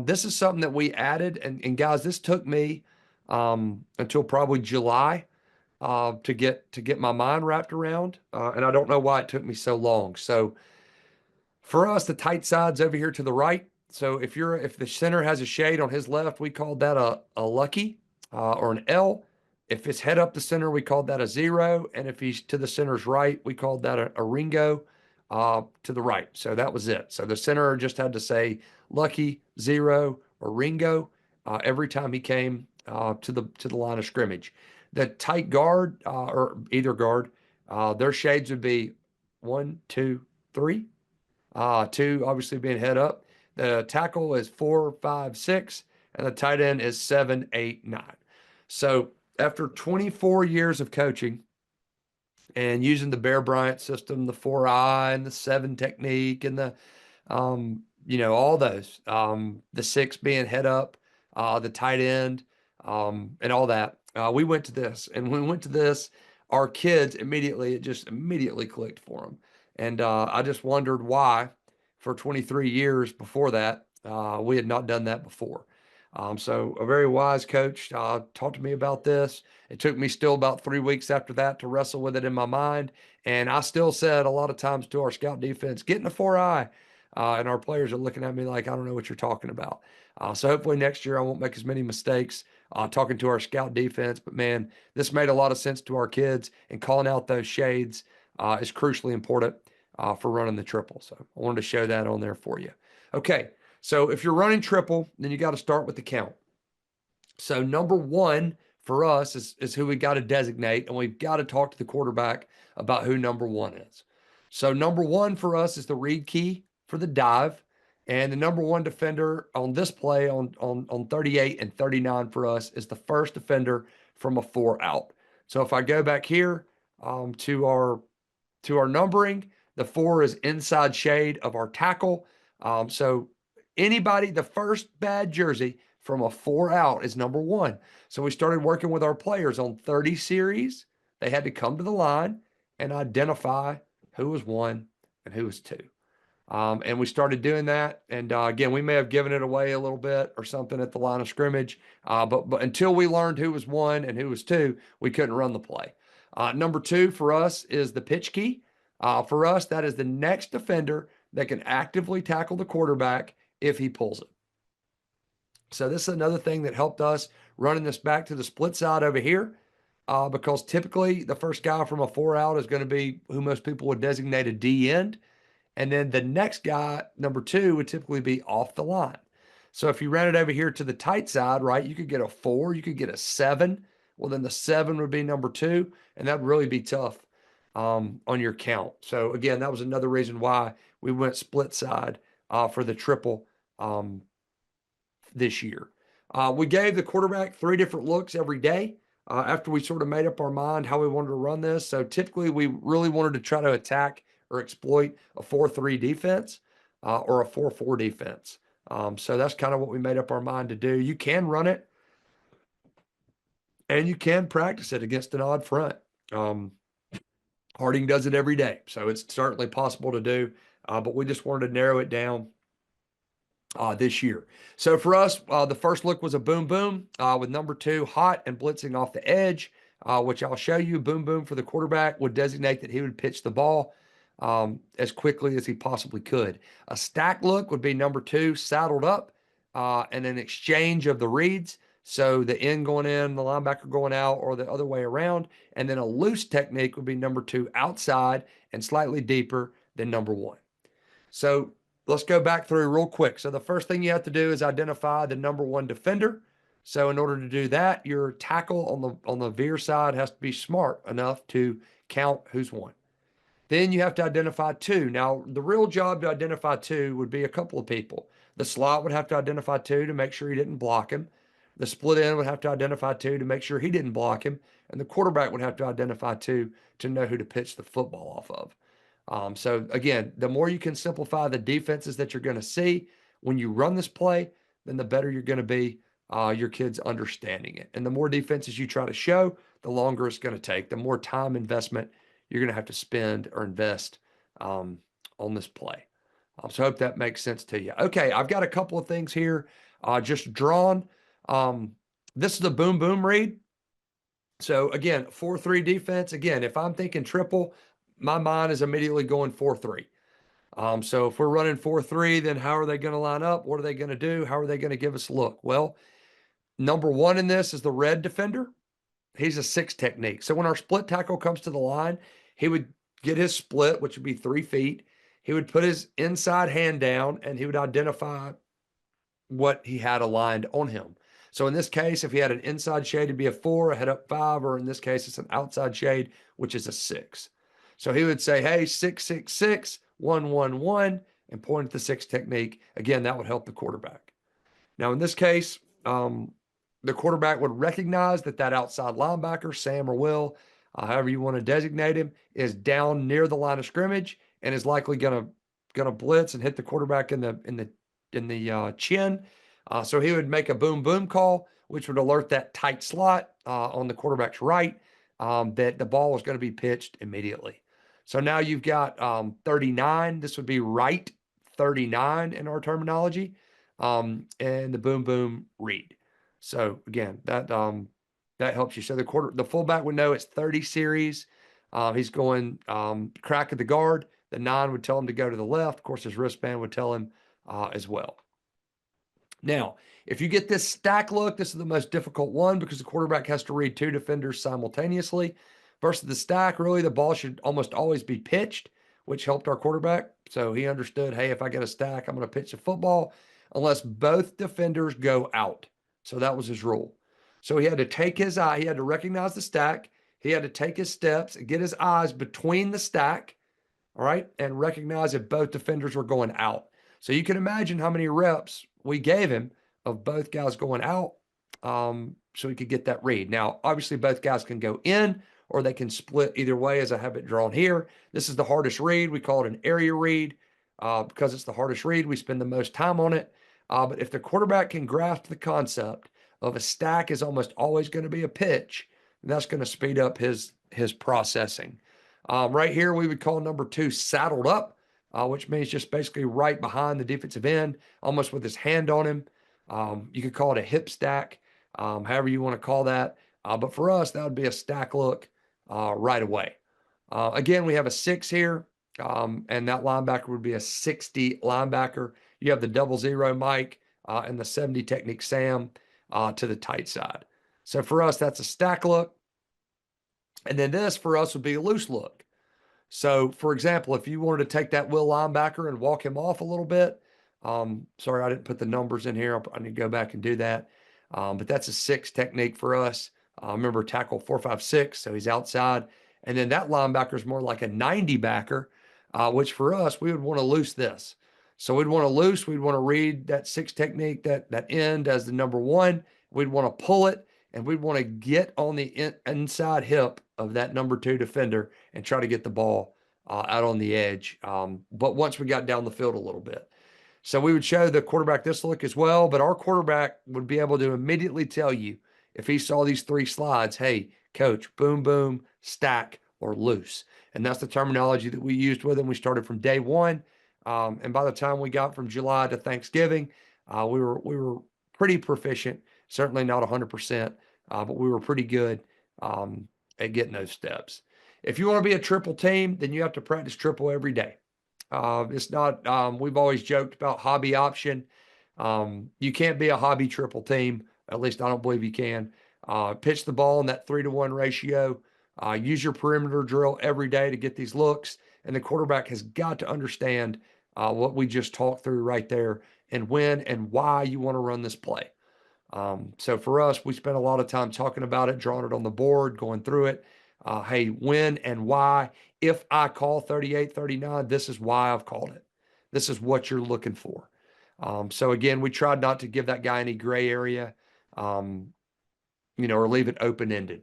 This is something that we added, and guys, this took me until probably July to get my mind wrapped around, and I don't know why it took me so long. So for us, the tight side's over here to the right. So if the center has a shade on his left, we called that a lucky or an L. If it's head up the center, we called that a zero. And if he's to the center's right, we called that a Ringo to the right. So that was it. So the center just had to say lucky, zero, or Ringo every time he came to the line of scrimmage. The tight guard or either guard, their shades would be one, two, three. Two obviously being head up. The tackle is four, five, six, and the tight end is seven, eight, nine. So after 24 years of coaching and using the Bear Bryant system, the 4-eye and the seven technique and all those, the six being head up, the tight end, and all that. We went to this, and when we went to this, our kids immediately, it just immediately clicked for them. And I just wondered why for 23 years before that, we had not done that before. So a very wise coach talked to me about this. It took me still about 3 weeks after that to wrestle with it in my mind. And I still said a lot of times to our scout defense, get in the 4-eye. And our players are looking at me like, I don't know what you're talking about. So hopefully next year I won't make as many mistakes talking to our scout defense. But man, this made a lot of sense to our kids, and calling out those shades is crucially important for running the triple. So I wanted to show that on there for you. Okay, so if you're running triple, then you got to start with the count. So number one for us is who we got to designate, and we've got to talk to the quarterback about who number one is. So number one for us is the read key for the dive. And the number one defender on this play on 38 and 39 for us is the first defender from a 4-out. So if I go back here to our numbering, the 4 is inside shade of our tackle. So anybody, the first bad jersey from a 4-out is number one. So we started working with our players on 30 series. They had to come to the line and identify who was one and who was two. And we started doing that. And again, we may have given it away a little bit or something at the line of scrimmage. But until we learned who was one and who was two, we couldn't run the play. Number two for us is the pitch key. For us, that is the next defender that can actively tackle the quarterback if he pulls it. So this is another thing that helped us running this back to the split side over here, because typically the first guy from a 4-out is going to be who most people would designate a D end. And then the next guy, number two, would typically be off the line. So if you ran it over here to the tight side, right, you could get a 4, you could get a 7. Well, then the 7 would be number two, and that'd really be tough on your count. So again, that was another reason why we went split side for the triple this year. We gave the quarterback 3 different looks every day after we sort of made up our mind how we wanted to run this. So typically we really wanted to try to attack or exploit a 4-3 defense or a 4-4 defense. So that's kind of what we made up our mind to do. You can run it and you can practice it against an odd front. Harding does it every day, so it's certainly possible to do, but we just wanted to narrow it down this year. So for us, the first look was a boom boom with number two hot and blitzing off the edge, which I'll show you. Boom boom for the quarterback would designate that he would pitch the ball as quickly as he possibly could. A stack look would be number two saddled up and an exchange of the reads. So the end going in, the linebacker going out, or the other way around. And then a loose technique would be number two outside and slightly deeper than number one. So let's go back through real quick. So the first thing you have to do is identify the number one defender. So in order to do that, your tackle on the veer side has to be smart enough to count who's one. Then you have to identify two. Now, the real job to identify two would be a couple of people. The slot would have to identify two to make sure he didn't block him. The split end would have to identify two to make sure he didn't block him. And the quarterback would have to identify two to know who to pitch the football off of. So again, the more you can simplify the defenses that you're going to see when you run this play, then the better you're going to be your kids understanding it. And the more defenses you try to show, the longer it's going to take, the more time investment you're going to have to spend or invest on this play. So I hope that makes sense to you. Okay, I've got a couple of things here just drawn. Um, this is the boom boom read. So again, 4-3 defense. Again, if I'm thinking triple, my mind is immediately going 4-3. So if we're running 4-3, then how are they going to line up? What are they going to do? How are they going to give us a look? Well, number one in this is the red defender. He's a 6 technique. So when our split tackle comes to the line, he would get his split, which would be 3 feet. He would put his inside hand down and he would identify what he had aligned on him. So in this case, if he had an inside shade, it'd be a 4, a head up 5, or in this case, it's an outside shade, which is a 6. So he would say, hey, 6-6-6, 1-1-1, and point at the 6 technique. Again, that would help the quarterback. Now, in this case, the quarterback would recognize that that outside linebacker, Sam or Will, however you want to designate him, is down near the line of scrimmage and is likely gonna blitz and hit the quarterback in the chin. So he would make a boom boom call, which would alert that tight slot on the quarterback's right that the ball was going to be pitched immediately. So now you've got 39. This would be right 39 in our terminology, and the boom boom read. So again, that helps you. So the fullback would know it's 30 series. He's going crack of the guard. The 9 would tell him to go to the left. Of course, his wristband would tell him as well. Now, if you get this stack look, this is the most difficult one because the quarterback has to read 2 defenders simultaneously. Versus the stack, really, the ball should almost always be pitched, which helped our quarterback. So he understood, hey, if I get a stack, I'm going to pitch the football unless both defenders go out. So that was his rule. So he had to take his eye, he had to recognize the stack, he had to take his steps and get his eyes between the stack, all right, and recognize if both defenders were going out. So you can imagine how many reps we gave him of both guys going out so he could get that read. Now, obviously, both guys can go in or they can split either way as I have it drawn here. This is the hardest read. We call it an area read because it's the hardest read. We spend the most time on it. But if the quarterback can grasp the concept of a stack is almost always going to be a pitch, that's going to speed up his processing. Right here, we would call number 2 saddled up, which means just basically right behind the defensive end, almost with his hand on him. You could call it a hip stack, however you want to call that. But for us, that would be a stack look right away. Again, we have a 6 here, and that linebacker would be a 60 linebacker. You have the 00 Mike and the 70 technique Sam to the tight side. So for us, that's a stack look. And then this for us would be a loose look. So, for example, if you wanted to take that Will linebacker and walk him off a little bit, sorry, I didn't put the numbers in here. I need to go back and do that. But that's a 6 technique for us. Remember, tackle 4-5-6, so he's outside. And then that linebacker is more like a 90 backer, which for us, we would want to loose this. So we'd want to loose, we'd want to read that 6 technique, that end as the number 1. We'd want to pull it, and we'd want to get on the inside hip of that number 2 defender and try to get the ball out on the edge. But once we got down the field a little bit. So we would show the quarterback this look as well, but our quarterback would be able to immediately tell you if he saw these 3 slides, hey, coach, boom, boom, stack, or loose. And that's the terminology that we used with him. We started from day 1. And by the time we got from July to Thanksgiving, we were pretty proficient, certainly not 100%, but we were pretty good at getting those steps. If you want to be a triple team, then you have to practice triple every day. It's not, we've always joked about hobby option. You can't be a hobby triple team. At least I don't believe you can. Pitch the ball in that 3-to-1 ratio. Use your perimeter drill every day to get these looks. And the quarterback has got to understand what we just talked through right there and when and why you want to run this play. So for us, we spent a lot of time talking about it, drawing it on the board, going through it. Hey, when and why. If I call 38-39, this is why I've called it. This is what you're looking for. So again, we tried not to give that guy any gray area, or leave it open-ended.